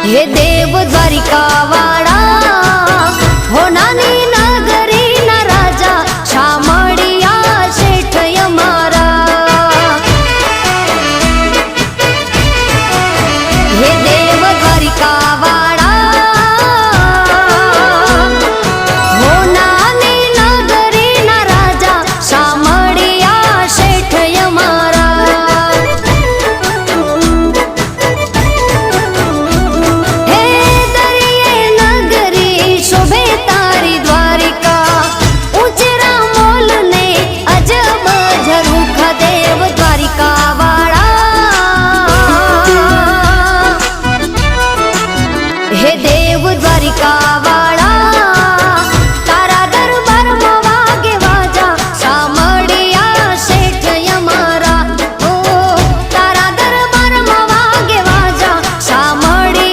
हे देव द्वारिका वाळा हो नानी नगरी ना राजा शामळिया शेठ यमारा। हे देव द्वारिका वाळा हो नानी नगरी ना राजा शामळिया शेठ यमारा। हे देव द्वारिका